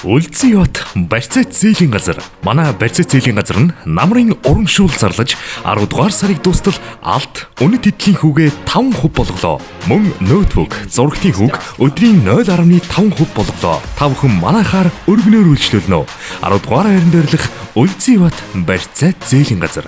Үлдсэн ят барьцаат зээлийн газар. Манай барьцаат зээлийн газар нь намрын урамшуул зарлаж 10 дугаар сарыг дуустал алт үнэт эдлийн хүүгээ 5% болголоо. Мөн ноутбук, зурагтын хүүг өдрийн 0.5% болголоо. Та бүхэн манайхаар өргөнөөр үйлчлүүлнэ. 10 дугаар хайранд дээрлэх үлдсэн ят барьцаат зээлийн газар.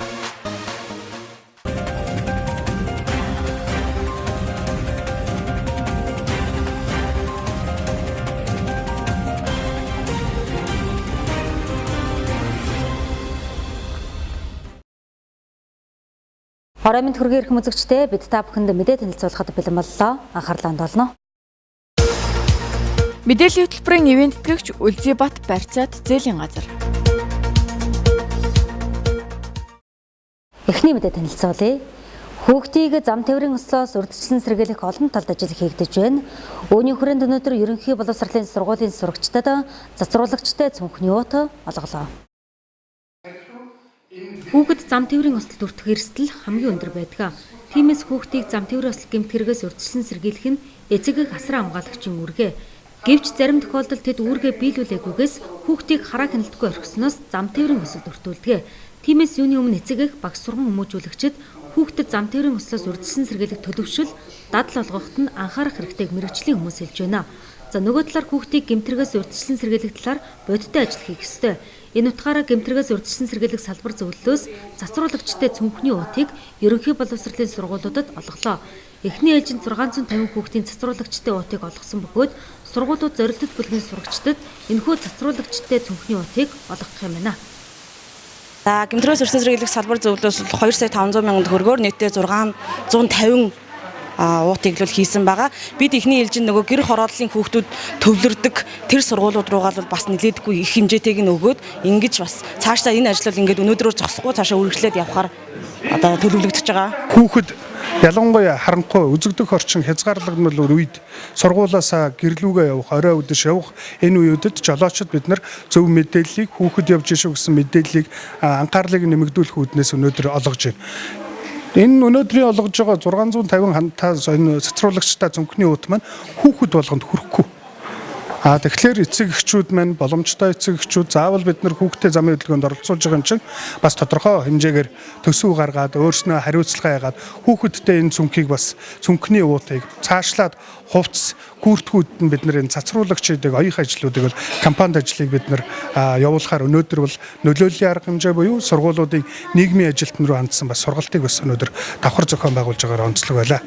Хоромын төргийн эрхэм үзэгчдээ бид та бүхэнд мэдээ танилцуулахад бэлэн боллоо. Анхаарлаа хандуулна. Мэдээллийн хөтөлбөрийн ивент тэтгэгч Үлзий Бат барьцаат зээлийн газар. Эхний мэдээ танилцуулъя. Хүүхдийг зам тээврийн өслөөс урьдчилан сэргийлэх олон талд ажил хийгдэж байна. Үүний хүрээнд өнөөдөр ерөнхий боловсролын сургуулийн сурагчдад цацруулагчтай цүнхний уут олголоо. Хүүхэд зам тээврийн ослолд өртөх эрсдэл хамгийн өндөр байдаг. Тиймээс хүүхдийг зам тээврийн ослол гэмтгэрээс урьдчилан сэргийлэх нь эцэг эх асран хамгаалагчийн үүргээ. Гэвч зарим тохиолдолд тэд үүргээ биелүүлээгүйгээс хүүхдийг хараа хяналтгүй орхисноос зам тээврийн ослолд өртүүлдэг. Тиймээс юуны өмнө эцэг эх багш сурган хүмүүжүүлэгчид хүүхдэд зам тээврийн ослоос урьдчилан сэргийлэх төлөвшөл дадал олгоход нь анхаарах хэрэгтэйг мэрэгжлийн хүмүүс хэлж байна. За нөгөө талаар хүүхдийг гэмтрэгээс урьдчилан сэргийлэх талаар бодиттой ажил хийх ёстой. Энэ утгаараа гэмтрэгээс урьдчилан сэргийлэх салбар зөвлөлөөс цацруулагчтай цүнхний уутыг ерөнхий боловсролын сургуулиудад олголоо. Эхний ээлжинд 650 хүүхдийн цацруулагчтай уутыг олгосон бөгөөд сургуулиуд зорилттой бүлгийн сурагчдад энэхүү цацруулагчтай цүнхний уутыг олгох юм байна. За гэмтрэгээс урьдчилан сэргийлэх салбар зөвлөлөөс 2,500,000 төгрөгөөр нийтдээ 650 уутыг л хийсэн байгаа. Бид эхний ээлжинд нөгөө гэр хорооллын хүүхдүүд төвлөрдөг тэр сургуулиуд руугаа л бас нэлээдгүй их хэмжээтэйг нь өгөөд ингэж бас цаашдаа энэ ажил бол ингээд өнөөдрөөр зогсохгүй цаашаа үргэлжлээд явхаар одоо төлөвлөгдөж байгаа. Хүүхэд ялангуяа харанхуй үзэгдэх орчин хязгаарлагдмал үед сургуулаасаа гэрлүүгээ явах, орой өдөш явах энэ үеүүдэд жолоочд бид нар зөв мэдээллийг хүүхэд явж ишүү гэсэн мэдээллийг анхаарлыг нэмэгдүүлэх үүднээс өнөөдөр олгож байна. Энэ өнөөдрийн олгож байгаа 650 хантаа энэ цацруулагчтай цүнхний уут маань хүүхэд болгонд хүрэхгүй. Тэгэхээр эцэг эхчүүд маань боломжтой эцэг эхчүүд заавал бид нар хүүхдээ замын хөдөлгөөнд оролцуулж байгаа юм чинь бас тодорхой хэмжээгээр төсөв гаргаад өөрснөө хариуцлага яагаад хүүхэдтэй энэ цүнхийг бас цүнхний уутыг цаашлаад хувцс гүртгүүд нь бид нар энэ цацруулагчдыг оюух ажлуудыг бол компанид ажлыг бид нар явуулахаар өнөөдөр бол нөлөөллийн арга хэмжээ буюу сургуулиудын нийгмийн ажилтан руу хандсан бас сургалтыг бас өнөөдөр давхар зохион байгуулж байгаагаар онцлог байлаа.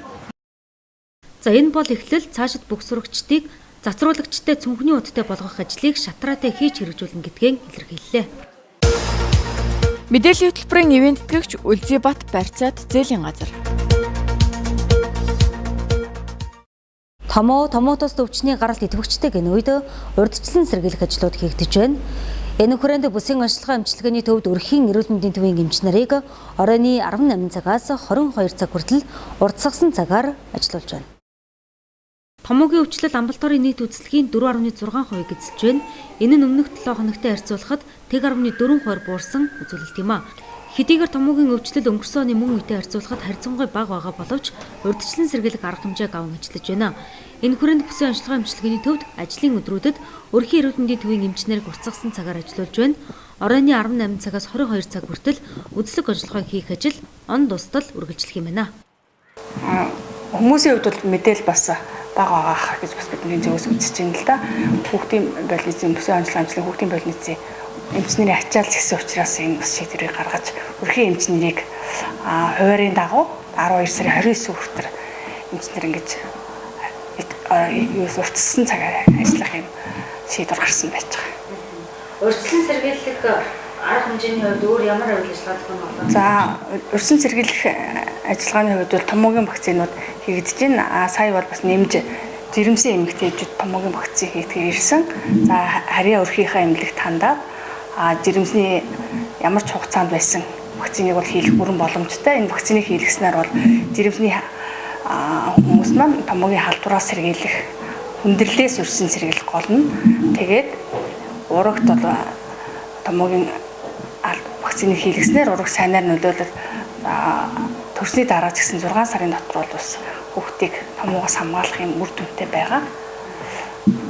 За энэ бол эхлэл цаашид бүх сурагчдыг цацруулагчтай цүнхний ууттай болгох ажлыг шатраатай хийж хэрэгжүүлнэ гэдгийг илэрхийллээ. Мэдээллийн хөтөлбөрийн ивент тэтгэгч Үлзий Бат барьцаат зээлийн газар. Томоотоос өвчний гаралт идэвхжтэй гэн үед урьдчилан сэргийлэх ажлууд хийгдэж байна. Энэ хүрээнд бүсийн онцлогоо эмчилгээний төвд өрхийн эрүүл мэндийн төвийн эмч нарыг оройны 18 цагаас 22 цаг хүртэл уртсгасан цагаар ажиллуулж байна. Томоогийн өвчлөл амбулаторийн нийт үзэлгийн 4.6% эзэлж байна. Энэ нь өмнөх 7 хоногтой харьцуулахад 1.4% буурсан үзүүлэлт юм а. Хэдийгээр томоогийн өвчлөл өнгөрсөн оны мөн үетэй харьцуулахад харьцангуй бага байгаа боловч урьдчилан сэргийлэх арга хэмжээг аван ажиллаж байна. Энэ хүрээнд бүсийн онцлогоо эмчилгээний төвд ажлын өдрүүдэд өрхийн эрүүл мэндийн төвийн эмч нарыг уртсгасан цагаар ажиллуулж байна. Оройны 18 цагаас 22 цаг хүртэл үзлэг онцлогоо хийх ажил он дустал үргэлжлэх юм байна. Хүмүүсийн хувьд бол мэдээл бас бага байгаа гэж бас бидний зөвөөс үзэж байна л да. Хүүхдийн больницын бүсийн онцлог амжилт хүүхдийн больницын эмчнэрийн ачаал згсэн учраас энэ бас шийдвэрийг гаргаж өрхийн эмчнэрийг хуваарийн дагуу 12 сарын 29 хүртэл эмчнэр ингэж урьдчилсан цагаар ажиллах юм шийдвэр гарсан байж байгаа. Урьдчилан сэргийлэх арга хэмжээний хувьд өөр ямар үйл ажиллагаа зохион За, урьдчилан сэргийлэх ажиллагааны хувьд бол томоогийн вакцинууд хийгдэж байна. Сая бол бас нэмж жирэмсэн эмэгтэйчүүд томоогийн вакцины хийдгээр ирсэн. За, харьяа өрхийнхаа эмнэлэгт хандаад жирэмсний ямар ч хугацаанд байсан вакциныг бол хийх бүрэн боломжтой. Энэ вакциныг хийлгэснээр бол жирэмсний хүмүүс маань томоогийн халдвараас сэргийлэх хүндрэлээс урьдчилан сэргийлэх гол нь тэгээд урагт бол томоогийн вакциныг хийлгэснээр ураг сайнаар нөлөөлөл төрсний дараа ч гэсэн 6 сарын дотор бол бас хүүхдийг томоогоос хамгаалах юм үр дүнтэй байгаа.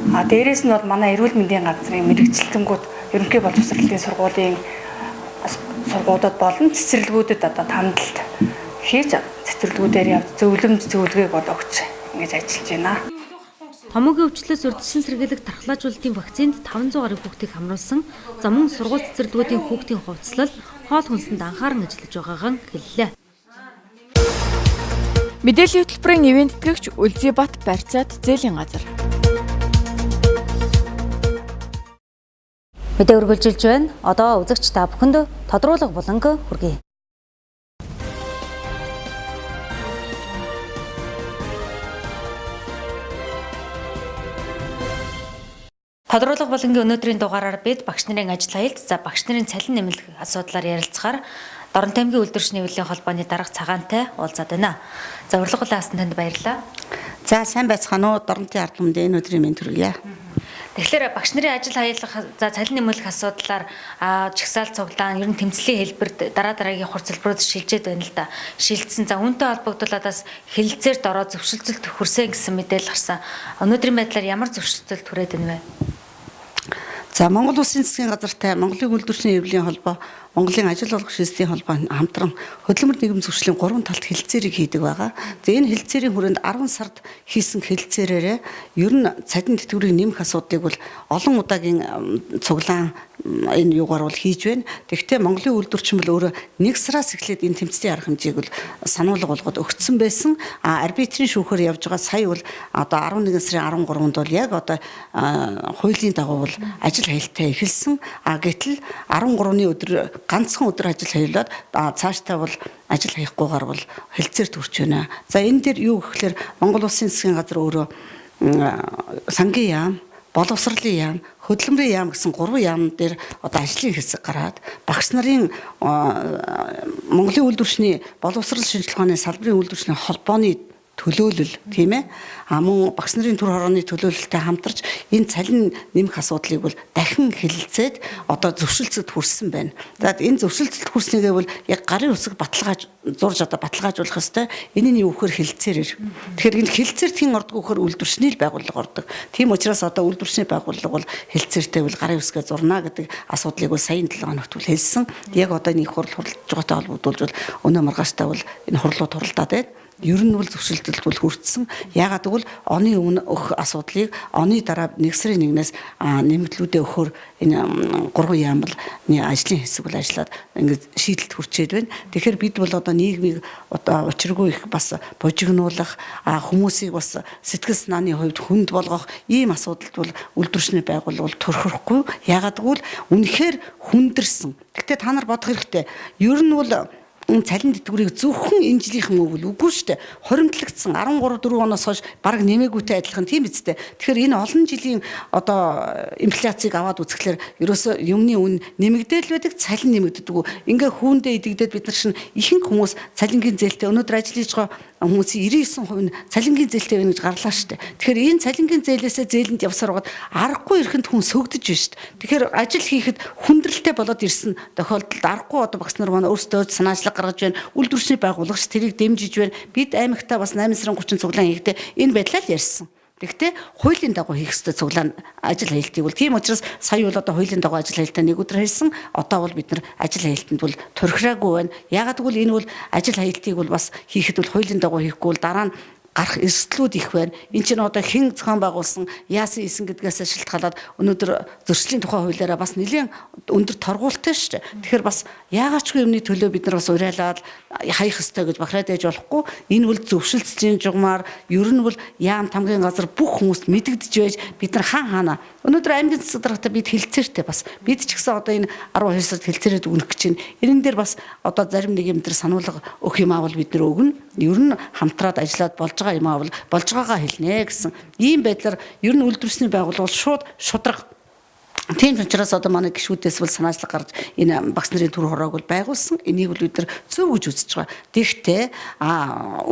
Дээрээс нь бол манай эрүүл мэндийн газрын мэрэгчлэлтэнгүүд ерөнхий боловсролын сургуулийн сургуудад болон цэцэрлэгүүдэд одоо тамдалт хийж цэцэрлэгүүдээр явж зөвлөмж зөвлөгөөг бол өгч ингэж ажиллаж байна. Томоогийн өвчлөөс урьдчилан сэргийлэх тархлаажуулалтын вакцинд 500 гаруй хүүхдийг хамруулсан за мөн сургууль цэцэрлэгүүдийн хүүхдийн хувцаслал хоол хүнсэнд анхааран ажиллаж байгаагаа хэллээ. Мэдээллийн хөтөлбөрийн ивент тэтгэгч Үлзийбат барьцаад зээлийн газар. Мэдээ үргэлжилж байна. Одоо үзэгч та бүхэнд тодруулга буланг хүргэе. Тодруулга булангийн өнөөдрийн дугаараар бид багш нарын ажил айлт, за багш нарын цалин нэмэлт асуудлаар ярилцахаар Дорн таймгийн үйлдвэрчний нэвлэлийн холбооны дарга цагаантай уулзаад байна. За урилга улаасан танд баярлалаа. За сайн байцгаана уу? Дорнтын ард түмэнд энэ өдрийн мэнд хүргье. Тэгэхээр багш нарын ажил хаялах, за цалин нэмүүлэх асуудлаар жагсаал цуглаан, ер нь тэмцлийн хэлбэрт дараагийн хурцлбарууд шилжээд байна л да. Шилжсэн. За үүнтэй холбогдуулаад хэлэлцээрт ороод зөвшөлтөлт хүрсэн гэсэн мэдээлэл гарсан. Өнөөдрийн байдлаар ямар зөвшөлтөлт хүрээд байна вэ? За Монгол Улсын засгийн газартай Монголын үйлдвэрчний нэвлэлийн холбоо, Монголын ажил олгох шилжлийн холбоо хамтран хөдөлмөр нийгэм зөвшөөрлийн 3 талт хэлэлцээрийг хийдэг байгаа. За энэ хэлэлцээрийн хүрээнд 10 сард хийсэн хэлэлцээрээрээ ер нь цадин тэтгэврийг нэмэх асуудлыг бол олон удаагийн цуглаан энэ юугаар бол хийж байна. Тэгэхдээ Монголын үйлдвэрчин бол өөрөө 1 сараас эхлээд энэ тэмцлийн арга хэмжээг бол сануулга болгоод өгсөн байсан. Арбитрийн шүүхээр явж байгаа сая бол одоо 11 сарын 13-нд бол яг одоо хуулийн дагуу бол ажил хаялтаа эхэлсэн. Гэтэл 13-ны өдөр ганцхан өдөр ажил хаялаад цаашдаа бол ажил хаяхгүйгээр бол хэлэлцээрт хүрч байна. За энэ дээр юу гэхээр Монгол Улсын засгийн газар өөрөө сангийн яам, боловсролын яам, хөдөлмөрийн яам гэсэн 3 яам дээр одоо ажлын хэсэг гараад багш нарын Монголын үйлдвэрчний боловсрол шинжилгээ ухааны салбарын үйлдвэрчний холбооны төлөөлөл тийм ээ мөн багш нарын төр хорооны төлөөлөлтэй хамтарч энэ цалин нэмэх асуудлыг бол дахин хэлэлцээд одоо зөвшөлтсөд хүрсэн байна. За энэ зөвшөлтсөд хүрснийгээ бол яг гарын үсэг баталгааж зурж одоо баталгаажуулах ёстой. Энийн юу гэхээр хэлэлцээрэр. Тэгэхээр энэ хэлэлцээрт хэн ордог гэхээр үйлдвэрчний байгууллага ордог. Тийм учраас одоо үйлдвэрчний байгууллага бол хэлэлцээртэй бол гарын үсгээ зурна гэдэг асуудлыг бол саяны 7 хоногт бол хэлсэн. Яг одоо нэг хурал хуралдаж байгаатай холбогдуулж өнөө маргааштай бол энэ хурлууд хуралдаад байна. Ер нь бол зөвшөлтөлт бол хүртсэн. Яагаад гэвэл оны өмнө өгөх асуудлыг оны дараа 1 сарын 1-ээс нэмэгдлүүдээ өгөхөөр энэ 3 яам бол ажлын хэсэг бол ажиллаад ингээд шийдэлт хүрчээд байна. Тэгэхээр бид бол одоо нийгмийг одоо учиргүй их бас божигнуулах, хүмүүсийг бас сэтгэл санааны хувьд хүнд болгох ийм асуудалд бол үйлдвэрчний байгууллага бол төрөхөхгүй. Яагаад гэвэл үнэхээр хүндэрсэн. Гэхдээ та нар бодох хэрэгтэй. Ер нь бол цалин тэтгэврийг зөвхөн энэ жилийнхэн өгвөл үгүй шүү дээ. Хоримтлагдсан 13-4 оноос хойш бараг нэмээгүйтэй адилхан тийм биз дээ. Тэгэхээр энэ олон жилийн одоо инфляцийг аваад үзэхлээр ерөөсөө юмны үн нэмэгдээл байдаг, цалин нэмэгддэггүй. Ингээ хүүндээ идэгдээд бид нар шин ихэнх хүмүүс цалингийн зээлтэй өнөөдөр ажил хийж байгаа хүмүүсийн 99% нь цалингийн зээлтэй байна гэж гарлаа шүү дээ. Тэгэхээр энэ цалингийн зээлээсээ зээлэнд явсаар байгаад аргагүй ирэхэнд хүн сөгдөж байна шүү дээ. Тэгэхээр ажил хийхэд хүндрэлтэй болоод ирсэн тохиолдолд аргагүй одоо багш нар маань өөрсдөө санаачлаг гаргаж байна. Үйлдвэрчний байгууллагч тэрийг дэмжиж байна. Бид аймагтаа бас 8 сарын 30 цуглаан хийхдээ энэ байдлаа л ярьсан. Тэгэхдээ хуулийн дагуу хийх ёстой цуглаан ажил хаялтыг бол тийм учраас сая бол одоо хуулийн дагуу ажил хаялтаа нэг өдөр хэлсэн. Одоо бол бид нар ажил хаялтанд бол төрхраагүй байна. Яагаад гэвэл энэ бол ажил хаялтыг бол бас хийхэд бол хуулийн дагуу хийхгүй бол дараа нь гарах эрсдлүүд их байна. Энд чинь одоо хэн зохион байгуулсан, яасан исэн гэдгээс шалтгаалаад өнөөдөр зөрчлийн тухай хуулиараа бас нэлээд өндөр торгуултай шүү дээ. Тэгэхээр бас яагаачгүй юмны төлөө бид нар бас урайлаад хаях ёстой гэж бахраад ээж болохгүй. Энэ бол зөвшөлтсөлийн жугмаар ер нь бол яам тамгийн газар бүх хүмүүст мэдэгдэж байж бид нар хаана өнөөдөр аймгийн засаг даргатай бид хэлэлцээртэй бас бид ч гэсэн одоо энэ 12 сард хэлэлцээрээ өгнөх гэж байна. Энэ дээр бас одоо зарим нэг юм дээр сануулга өгөх юм аавал бид нар өгнө. Ер нь хамтраад ажиллаад болж байгаа юм аавал болж байгаагаа хэлнэ гэсэн ийм байдлаар ер нь үйлдвэрчний байгууллага шууд шудраг Тийм учраас одоо манай гишүүдээс бол санаачлаг гарч энэ багш нарын төр хороог бол байгуулсан. Энийг бол бид нар зөв гэж үзэж байгаа. Тэгэхдээ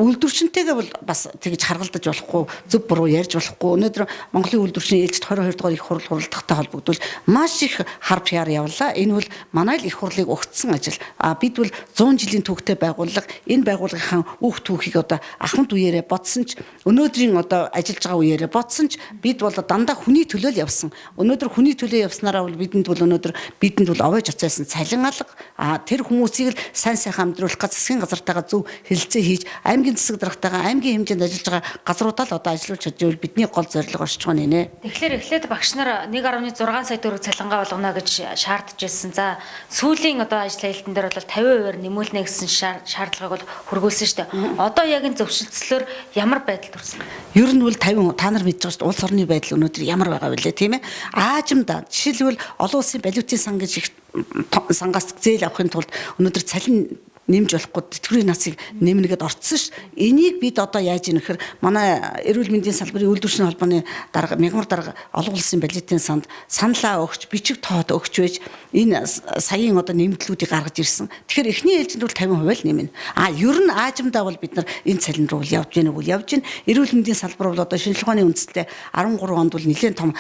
үйлдвэрчинтэйгээ бол бас тэгж харгалдаж болохгүй, зөв буруу ярьж болохгүй. Өнөөдөр Монголын үйлдвэрчний ээлжид 22 дугаар их хурал хуралдахтай холбогдвол маш их хар PR явлаа. Энэ бол манай л их хурлыг өгцсөн ажил. Бид бол 100 жилийн түүхтэй байгууллага, энэ байгууллагын бүх түүхийг одоо ахмад үеэрээ бодсон ч өнөөдрийн одоо ажиллаж байгаа үеэрээ бодсон ч бид бол дандаа хүний төлөө л явсан. Өнөөдөр хүний төлөө явснараа бол бидэнд бол овоож оцсон цалин алга тэр хүмүүсийг л сайн сайхан амьдруулах гэж засгийн газартайгаа зөв хэлэлцээ хийж аймгийн засаг даргатайгаа аймгийн хэмжээнд ажиллаж байгаа газруудаа л одоо ажиллуулж чадвал бидний гол зорилго орж байгаа нэ. Тэгэхээр эхлээд багш нар 1.6 сая төгрөг цалингаа болгоно гэж шаардж ирсэн. За сүүлийн одоо ажил хаялтан дээр бол 50% нэмүүлнэ гэсэн шаардлагыг бол хөргүүлсэн шүү дээ. Одоо яг энэ зөвшөлтслөөр ямар байдал төрсөн? Ер нь бол 50 та нар мэдж байгаа шүү дээ. Улс орны байдал өнөөдөр ямар байгаа вэ тийм ээ? Аажимдаа жишээлбэл олон улсын балиутын сан гэж их сангаас зээл авахын тулд өнөөдөр цалин нэмж болохгүй тэтгэврийн насыг нэмнэгээд орцсон ш. Энийг бид одоо яаж ийм гэхээр манай эрүүл мэндийн салбарын үйлдвэрчний холбооны дарга мягмар дарга олон улсын балиутын санд саналаа өгч бичиг тоот өгч байж энэ саяын одоо нэмэгдлүүдийг гаргаж ирсэн. Тэгэхээр эхний ээлжинд бол 50% л нэмнэ. Ер нь аажимдаа бол бид нар энэ цалин руу явж гэнэ. Эрүүл мэндийн салбар бол одоо шинжилгээний үндэслэлтэй 13 онд бол нэлээд том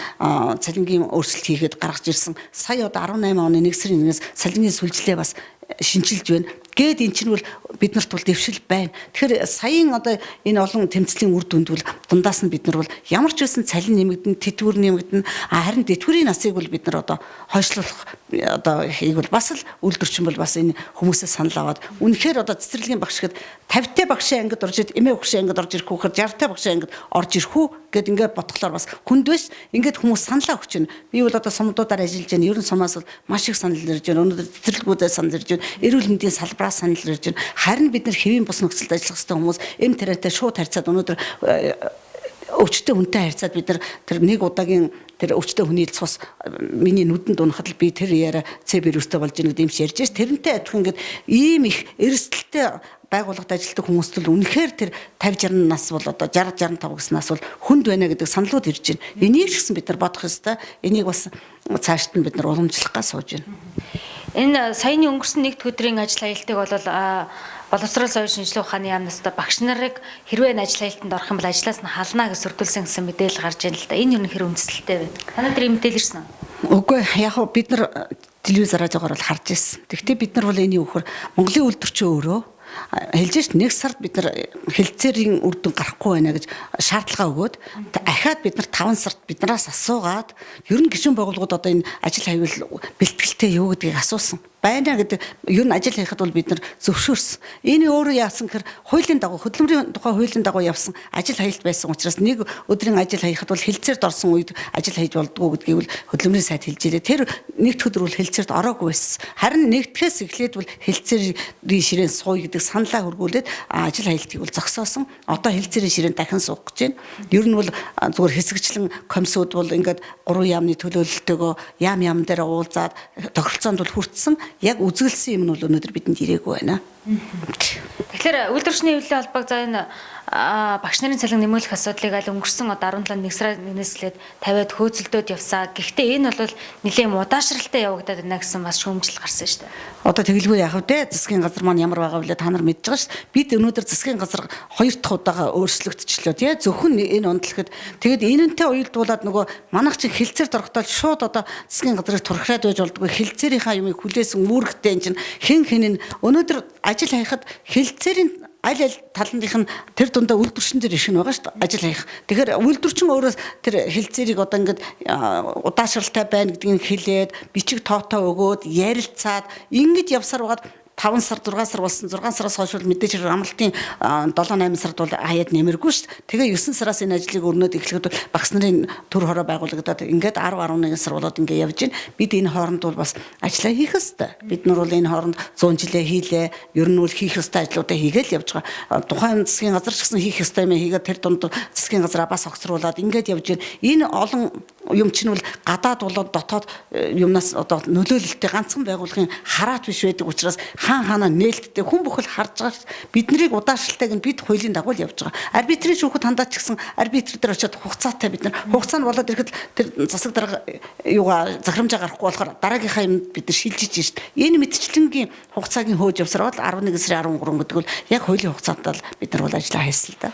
цалингийн өөрчлөлт хийгээд гаргаж ирсэн. Сая одоо 18 оны 1 сарын 1-ээс цалингийн сүлжлээ бас шинжилж байна. Гээд эн чинь бол биднэрт бол дэвшил байна. Тэгэхээр саяын одоо энэ олон тэмцлийн үр дүнд бол дундаас нь бид нар бол ямар ч байсан цалин нэмэгдэн, тэтгэвэр нэмэгдэн, харин тэтгэврийн насыг бол бид нар одоо хойшлуулах одоо хийг бол бас л үйлдвэрчин бол бас энэ хүмүүсээс санал аваад үнэхээр одоо цэцэрлэгийн багш гэд 50-тай багшийн ангид орж ирээд эмээ багшийн ангид орж ирэх хүүхэд 60-тай багшийн ангид орж ирэх үү гэд ингээд бодглоор бас хүнд биш. Ингээд хүмүүс саналаа өгч байна. Би бол одоо сумдуудаар ажиллаж байна. Ер нь сумаас бол маш их санал ирж байна. Өнөөдөр цэцэрлэгүүдээ санал ирж байна. Эрүүл мэндийн салбар санал ирж байна. Харин бид нар хэвийн бус нөхцөлд ажиллах хэвээр хүмүүс эм тариатай шууд харьцаад өнөөдөр өвчтөе хүнтэй харьцаад бид нар тэр нэг удаагийн тэр өвчтөе хүний цус миний нүдэнд унахад л би тэр яра С вирустай болж ийн гэдэг юм шиг ярьж ш. Тэрнтэй адилхан ингээд ийм их эрсдэлтэй байгууллагад ажилладаг хүмүүст л үнэхээр тэр 50-60 нас бол одоо 60-65 гэсэн нас бол хүнд байна гэдэг саналууд ирж байна. Энийг ч гэсэн бид нар бодох ёстой. Энийг бас цаашд нь бид нар уламжлах гас сууж байна. Энэ саяны өнгөрсөн нэгд өдрийн ажил хаялтыг бол боловсрол соёл шинжилгээ ухааны яамнаас багш нарыг хэрвээ ажил хаялтанд орох юм бол ажлаас нь хална гэж сүрдүүлсэн гэсэн мэдээлэл гарч ийн л да. Энэ юу нэр үндэслэлтэй байна. Танай тэр мэдээлэл ирсэн үү? Үгүй яг бид нар телевизээр ажгаар бол харж ирсэн. Гэхдээ бид нар бол энийг өгөхөр Монголын үйлдвэрчөө өөрөө хэлж шít нэг сард бид нар хэлцээрийн үр дүн гарахгүй байна гэж шаардлага өгөөд ахаад бид нар 5 сард биднээс асуугаад ер нь гишүүн байгууллагууд одоо энэ ажил хавьяал бэлтгэлтэй юу гэдгийг асуусан. Байна гэдэг ер нь ажил хийхэд бол бид нар зөвшөөрсөн. Энэ өөрөө яасан гэхээр хуулийн дагуу хөдөлмөрийн тухай хуулийн дагуу явсан ажил хаялт байсан учраас нэг өдрийн ажил хаяхад бол хэлцээрд орсон үед ажил хийж болдгоо гэдгийг бол хөдөлмөрийн сайд хэлж илээ. Тэр нэгд өдөр бол хэлцээрд ороогүй байсан. Харин нэгдгээс эхлээд бол хэлцээрийн ширээн сууя гэдэг саналаа хөргүүлээд ажил хаялтыг бол зогсоосон. Одоо хэлцээрийн ширээн дахин суух гэж байна. Ер нь бол зүгээр хэсэгчлэн комиссууд бол ингээд 3 яамны төлөөлөлтөөгөө яам дээр уулзаад тохиролцоонд бол хүртсэн. Яг үзгэлсэн юм нь бол өнөөдөр бидэнд ирээгүй байна. Тэгэхээр үйлдвэрчний хөвлийн холбоог за энэ багш нарын цалин нэмүүлэх асуудлыг аль өнгөрсөн одоо 17 нэг сарын 1-ээс эхлээд 50-ад хөөцөлдөөд явсаа. Гэхдээ энэ бол нэлээд удаашралтай явагдаад байна гэсэн бас шүүмжил гарсан шүү дээ. Одоо тэгэлгүй яах вэ? Засгийн газар маань ямар байгаа вэ? Та нар мэдж байгаа шүү. Бид өнөөдөр засгийн газар 2 дахь удаага өөрчлөгдчихлөө тий. Зөвхөн энэ онцлоход тэгээд энэнтэй уялдуулаад нөгөө манайх чинь хэлцээрд орохдоо шууд одоо засгийн газрыг турхираад байж болдгоо хэлцээрийнхаа юмыг хүлээсэн үүрэгтэй энэ чинь хэн өнөөдөр ажил хайхад хэлцээрийн аль талынх нь тэр дундаа үйлдвэрчин дээр ишин байгаа шүү дээ ажил хаях. Тэгэхээр үйлдвэрчин өөрөө тэр хэлцээрийг одоо ингээд удаашралтай байна гэдгийг хэлээд бичиг тоотоо өгөөд ярилцаад ингэж явсаар байгаад 5 сар 6 сар болсон 6 сараас хойш бол мэдээж амралтын 7 8 сард бол хаяад нэмэргүй шүү дээ. Тэгээ 9 сараас энэ ажлыг өрнөд эхлэхэд бол багш нарын төр хороо байгуулагдаад ингээд 10 11 сар болоод ингээд явж байна. Бид энэ хооронд бол бас ажиллаа хийх ёстой. Бид нар бол энэ хооронд 100 жилээ хийлээ. Ер нь бол хийх ёстой ажлуудаа хийгээл явж байгаа. Тухайн засгийн газар ч гэсэн хийх ёстой юм хийгээд тэр дунд засгийн газараа бас огцруулаад ингээд явж байна. Энэ олон юм чинь бол гадаад болоод дотоод юмнаас одоо нөлөөлөлтөй ганцхан байгууллагын хараат биш байдаг учраас хаана нээлттэй хүн бүхэл харж байгаа ш. Бид нарыг удаашралтайг нь бид хуулийн дагуу л явж байгаа. Арбитрийн шүүхэд хандаад ч гэсэн арбитр дээр очиод хугацаатай бид нар хугацаа нь болоод ирэхэд тэр засаг дарга юугаа захирамжаа гарахгүй болохоор дараагийнхаа юмд бид нар шилжиж шít. Энэ мэтчлэнгийн хугацаагийн хөөж явсараа бол 11 сарын 13 гэдэг бол яг хуулийн хугацаатай л бид нар бол ажиллаа хийсэн л да.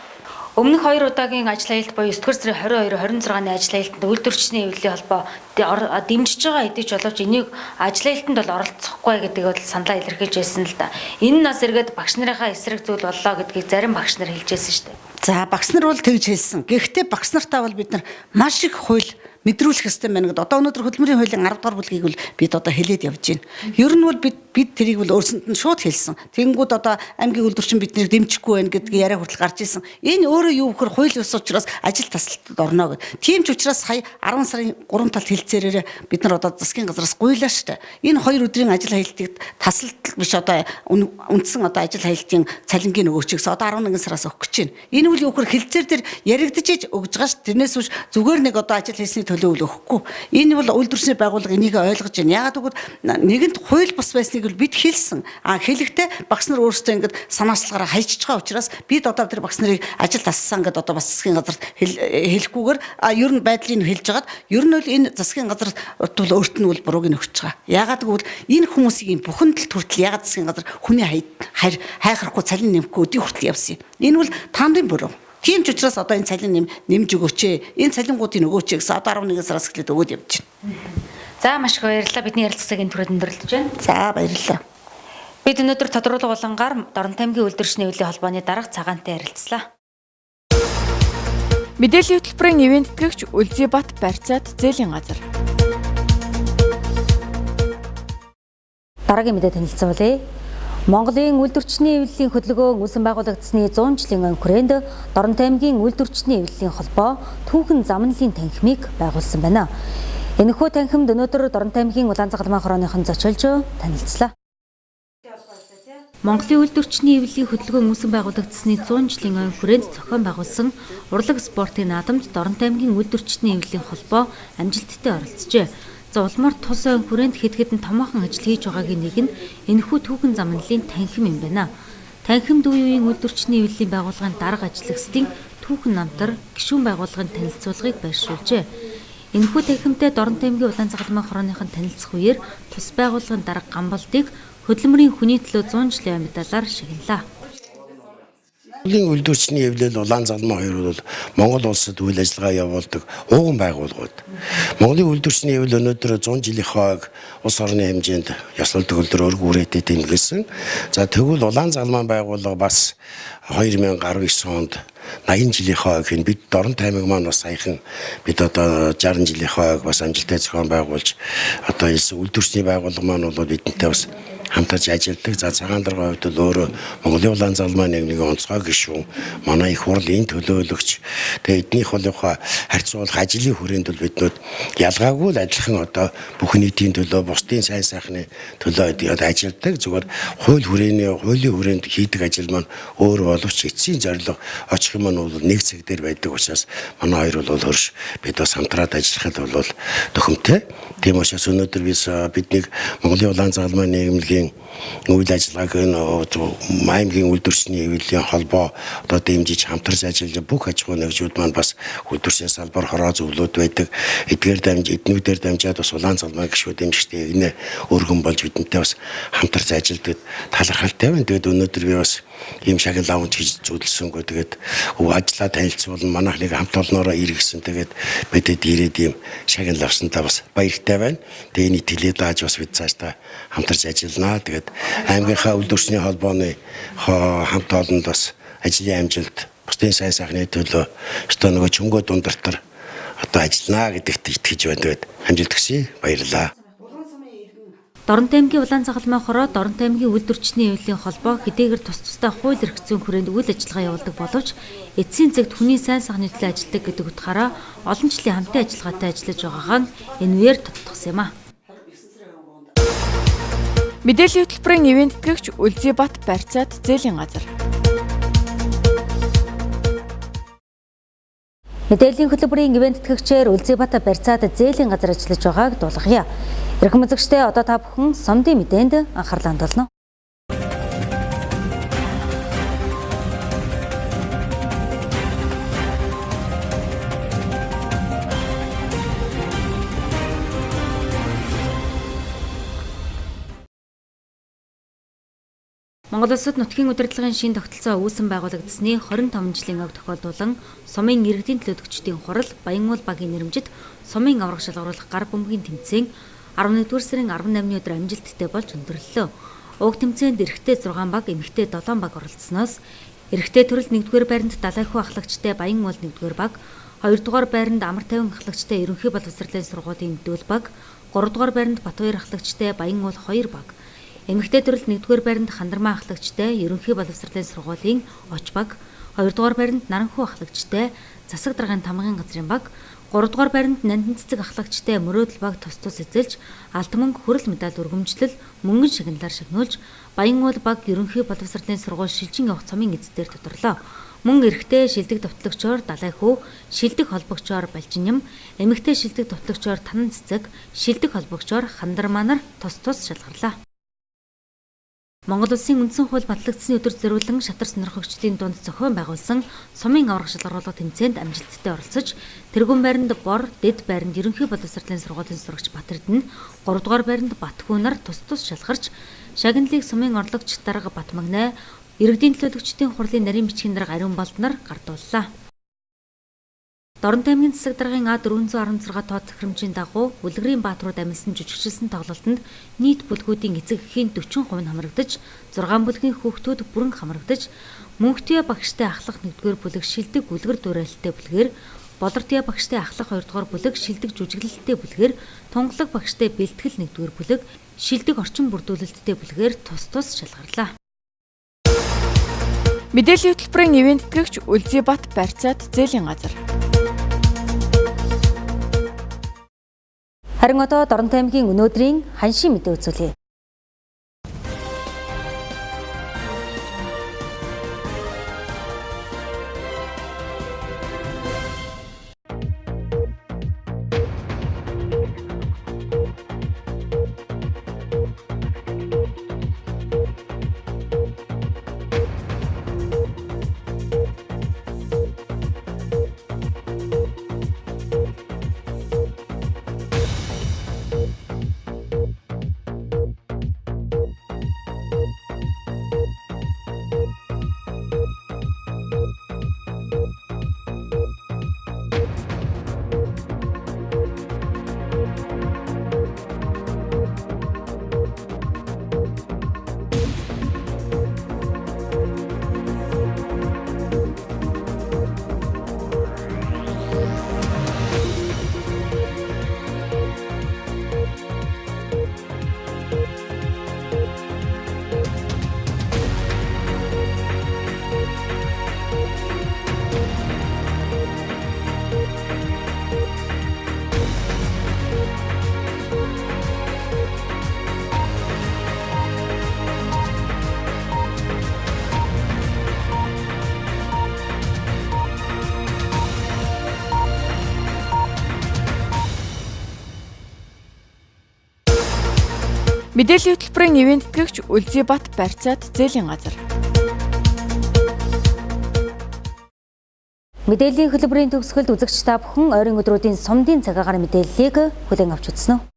Өмнөх 2 удаагийн ажил аялалт буюу 9 сарын 22, 26-ны ажил аялалтанд үйлдвэрчний эвлэлийн холбоо дэмжиж байгаа хэдий ч боловч энийг ажил аялалтанд бол оролцохгүй гэдэг бол саналаа илэрхийлж байсан л да. Энэ нас эргээд багш нарынхаа эсрэг зүйл боллоо гэдгийг зарим багш нар хэлжсэн шүү дээ. За багш нар бол тэгж хэлсэн. Гэхдээ багш нартаа бол бид нар маш их хууль мэдрүүлэх ёстой байна гэдэг. Одоо өнөөдөр хөдөлмөрийн хуулийн 10 дугаар бүлгийг бол бид одоо хэлээд явж байна. Ер нь бол бид тэрийг бол өөрсөнд нь шууд хэлсэн. Тэгэнгүүт одоо аймгийн үйлдвэрчин биднийг дэмжихгүй байна гэдгийг яриа хүртэл гарч ирсэн. Энэ өөрөө юу гэхээр хууль ёс учраас ажил тасалтад орно гэдэг. Тийм ч учраас сая 10 сарын 3 талд хэлцээрээр бид нар одоо засгийн газраас гуйлаа штэ. Энэ 2 өдрийн ажил хаялтыг тасалт биш одоо үндсэн одоо ажил хаялтын цалингийн өгөөч гэсэн одоо 11 сараас өгөх гэж байна. Энэ үл юу гэхээр хэлцээр дээр яригдчихэж өгж байгаа ш. Тэрнээс биш зүгээр нэг одоо ажил хийсний төлөө өгөхгүй. Энэ бол үйлдвэрчний байгууллага энийг ойлгож байна. Яагаад гэвэл нэгэнт хууль бус байсныг бид хэлсэн. Хэлэхдээ багш нар өөрсдөө ингэж санаачлаараа хайчиж байгаа учраас бид одоо тэр багш нарыг ажил тассан гэдээ одоо бас засгийн газарт хэлэхгүйгээр ер нь байдлыг хэлж хагаад ер нь бол энэ засгийн газар бол өөрт нь бол бурууг нь өгч байгаа. Яагаад гэвэл энэ хүмүүсийн бүхэн тал хүртэл яагаад засгийн газар хүний хайхрахгүй цалин нэмэхгүй өдий хүртэл явсан юм. Энэ бол таамдын буруу. Тийм ч учраас одоо энэ цалин нэмж өгөөч. Энэ цалингуудыг өгөөч гэсэн одоо 11 сараас эхлээд өгөөд явж байна. За маш их баярлалаа. Бидний ярилцлагыг энэ түрээд өндөрлөж байна. За баярлалаа. Бид өнөөдөр тодруулга болонгаар Доронтой аймгийн үйлдвэрчний эвлэлийн холбооны дарга цагаантай ярилцлаа. Мэдээллийн хөтөлбөрийн ивент тэтгэгч Үлзийбат барьцаад зээлийн газар. Дараагийн мэдээ танилцуулъя. Монголын үйлдвэрчний эвлэлийн хөдөлгөөн үүсэн байгуулагдсны 100 жилийн өн хүрээнд Доронтой аймгийн үйлдвэрчний эвлэлийн холбоо түүхэн замналын танхимыг байгуулсан байна. Энэхүү танхимд өнөөдөр Доронтой аймгийн Улаанзагалмай хорооныхон зочилж танилцлаа. Монголын үйлдвэрчний эвлэлийн хөдөлгөөн үүсэн байгуулагдсны 100 жилийн өн хүрээнд зохион байгуулсан урлаг спортын наадамд Доронтой аймгийн үйлдвэрчний эвлэлийн холбоо амжилттай оролцжээ. За улмаар тус өн хүрээнд хэд хэдэн томоохон ажил хийж байгаагийн нэг нь энэхүү түүхэн замналын танхим юм байна. Танхимд үе үеийн үйлдвэрчний эвлэлийн байгууллагын дарга ажиллагчдын түүхэн намтар гишүүн байгууллагын танилцуулгыг байршуулжээ. Энэхүү танхимтай Доронтой аймгийн Улаанзагалмай хорооныхон танилцах үеэр тус байгууллагын дарга Гамбалдыг хөдөлмөрийн хүний төлөө 100 жилийн медалаар шагналаа. Монголын үйлдвэрчний эвлэл Улаанзагалмай хоёр бол Монгол улсад үйл ажиллагаа явуулдаг ууган байгууллагууд. Монголын үйлдвэрчний эвлэл өнөөдөр 100 жилийн хойг улс орны хэмжээнд ёслол төгөлдөр өргө үрээтэй тэмдэглэсэн. За тэгвэл Улаанзагалмай байгууллага бас 2019 онд 80 жилийн хойг бид Доронтой аймаг маань бас саяхан бид одоо 60 жилийн хойг бас амжилттай зохион байгуулж одоо хэлсэн үйлдвэрчний байгууллага маань бол бидэнтэй бас хамтарч ажилладаг. За цагаан даргын хувьд бол өөрөө Монголын Улаанзагалмай нэгний онцгой гишүүн, манай их хурлын төлөөлөгч. Тэгээ эднийх болынхаа харьцуулах ажлын хүрээнд бол биднүүд ялгаагүй л адилхан одоо бүх нийтийн төлөө, бусдын сайн сайхны төлөө ажилладаг. Зүгээр хуулийн хүрээнд хийдэг ажил маань өөр боловч эцсийн зорилго очих юм нь бол нэг цаг дээр байдаг учраас манай хоёр бол хөрш бид бас хамтраад ажиллахад бол төхөмтэй. Тийм учраас өнөөдөр бидний Монголын Улаанзагалмай нийгмийн үйл ажиллагааг аймгийн үйлдвэрчний эвлэлийн холбоо одоо дэмжиж хамтарч ажиллаж бүх аж ахуй нэгжүүд маань бас үйлдвэрчний салбар хороо зөвлөд байдаг. Эднүүдээр дамжаад бас Улаанзагалмай гишүүд дэмжигчтэй игнэ өргөн болж бидэнтэй бас хамтарч ажилладаг талархалтай байна. Тэгээд өнөөдөр би бас ийм шагнал авч хийж зүудэлсэнгүй тэгээд ажиллаа танилцуулна манайх нэг хамт олноороо иргэсэн тэгээд бидэд ирээд ийм шагнал авсантаа бас баяртай байна. Тэгээд энэ итгэлээ дааж бас бид цаашдаа хамтарч ажиллана. Тэгээд аймгийнхаа үйлдвэрчний холбооны хамт олонд бас ажлын амжилт бусдын сайн сайхны төлөө өстөө нөгөө чөнгөө дундартар одоо ажиллана гэдэгт итгэж байна. Тэгээд амжилт хүсье. Баярлалаа. Доронтой аймгийн Улаанзагалмай хороо Доронтой аймгийн үйлдвэрчний эвлэлийн холбоо хэдийгээр тус тусдаа хууль эрх зүйн хүрээнд үйл ажиллагаа явуулдаг боловч эцсийн цагт хүний сайн сайхны төлөө ажилладаг гэдэг утгаараа олон жилийн хамтын ажиллагаатай ажиллаж байгаагаа энэ үеэр тодтогсон юм а. Мэдээллийн хөтөлбөрийн ивент тэтгэгч Үлзийбат барьцаад зээлийн газар. Мэдээллийн хөтөлбөрийн ивент тэтгэгчээр Үлзийбат барьцаад зээлийн газар ажиллаж байгааг дуулгая. Ирэх мэзэгчтэй одоо та бүхэн сомдын мэдээнд анхаарлаа хандуулна. Монгол Улсад нутгийн удирдлагын шин тогтолцоо үүсэн байгуулагдсны 25 жилийн ог тохиолдуулан сумын иргэдийн төлөөлөгчдийн хурал Баянгуул багийн нэрэмжит сумын аврах шалгаруулах гар бөмбөгийн тэмцээн 11-р сарын 18-ны өдөр амжилттай болж өндөрлөлөө. Уг тэмцээнд эрэгтэй 6 баг, эмэгтэй 7 баг оролцсноос эрэгтэй төрөлд 1-р байранд Далайхуу ахлагчтай Баянгуул 1-р баг, 2-р байранд Амар тайван ахлагчтай Ерөнхий боловсролын сургуулийн Дөөл баг, 3-р байранд Батбаяр ахлагчтай Баянгуул 2 баг, эмэгтэй төрөлд 1-р байранд Хандармаа ахлагчтай Ерөнхий боловсролын сургуулийн Оч баг, 2-р байранд Наранхуу ахлагчтай Засаг даргын тамгын газрын баг, 3-р байранд Нандин цэцэг ахлагчтай Мөрөөдөл баг тус эзэлж алт мөнгө хүрэл медаль өргөмжлөл мөнгөн шагналаар шагнуулж Баянгуул баг Ерөнхий боловсролын сургууль шилжин явах цомын эзэдээр тодорлоо. Мөн эрэгтэй шилдэг товтлогчоор Далайхуу, шилдэг холбогчоор Балжиням, эмэгтэй шилдэг товтлогчоор Танан цэцэг, шилдэг холбогчоор Хандармаа нар тус шалгарлаа. Монгол Улсын үндсэн хууль батлагдсны өдөр зориулан шатар сонирхогчдын дунд зохион байгуулсан сумын аврах шалгаруулга тэмцээнд амжилттай оролцож тэргүүн байранд Бор, Дэд байранд Ерөнхий боловсролын сургуулийн сурагч Батэрдэн, 3-р байранд Батхүү нар тус шалгарч шагналыг сумын орлогч дарга Батмагнай, иргэдийн төлөөлөгчдийн хурлын нарийн бичгийн дарга Ариун Болднор гардууллаа. Дорнот аймгийн засаг даргын А416 тоод захирамжийн дагуу Үлгэрийн Баатрууд амилсан жүжигчилсэн тоглолтод нийт бүлгүүдийн эцэг эхийн 40% нь хамрагдаж, 6 бүлгийн хүүхдүүд бүрэн хамрагдаж, Мөнхтөө багштай ахлах 1-р бүлэг шилдэг үлгэр дуурайлттай бүлгээр, Болортё багштай ахлах 2-р бүлэг шилдэг жүжиглэлттэй бүлгээр, Тунгалаг багштай бэлтгэл 1-р бүлэг шилдэг орчин бүрдүүлэлттэй бүлгээр тус шалгарлаа. Мэдээллийн хөтөлбөрийн ивент тэтгэгч Үлзийбат барьцаат зээлийн газар. Харин одоо Дорнот аймгийн өнөөдрийн ханшийн мэдээ үзүүлье. Мэдээллийн хөтөлбөрийн ивент тэтгэгч Үлзийбат барьцаат зээлийн газар. Мэдээллийн хөтөлбөрийн төгсгөлд үзэгч та бүхэн ойрын өдрүүдийн сумдын цагаагаар мэдээллийг хүлээн авч үзсэн үү?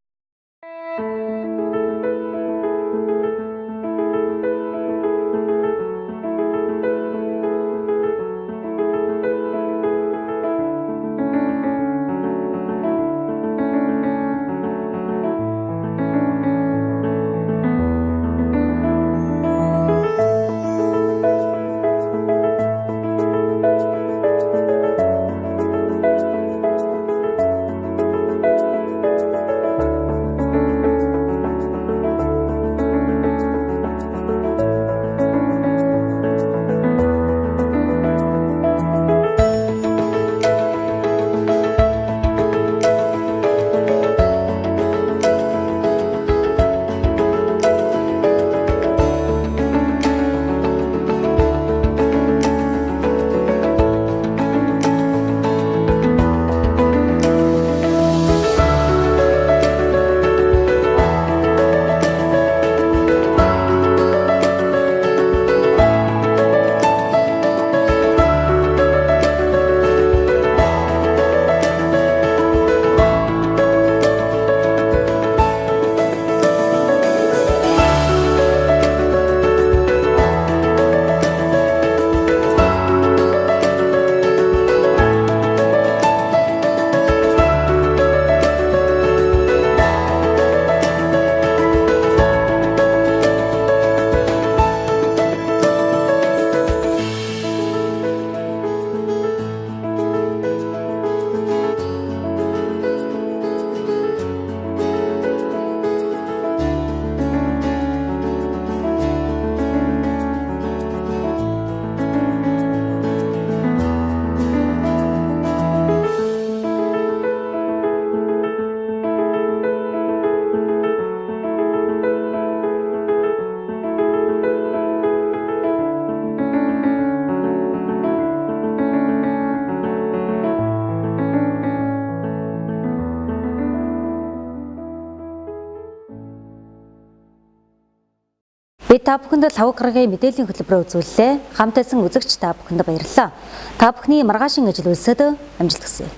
Би та бүхэнд лав гарагийн мэдээллийн хөтөлбөрөөр үзүүллээ. Хамтайсан үзэгч та бүхэнд баярлалаа. Та бүхний маргаашин ажил үйлсэд амжилт хүсье.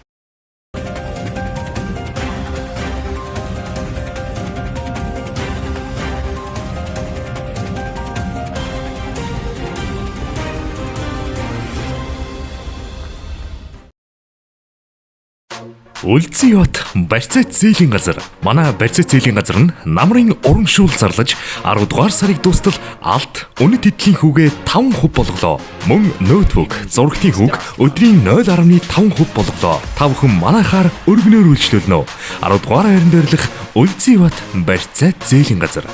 Үлзий бат барьцаат зээлийн газар. Манай барьцаат зээлийн газар нь намрын урамшуул зарлаж 10 дугаар сарыг дуустал алт үнэт эдлийн хүүгээ 5% болголоо. Мөн ноутбук, зурагтын хүүг өдрийн 0.5% болголоо. Та бүхэн манайхаар өргөнөөр үйлчлүүлнэ. 10 дугаар хайранд дээрлэх Үлзий бат барьцаат зээлийн газар.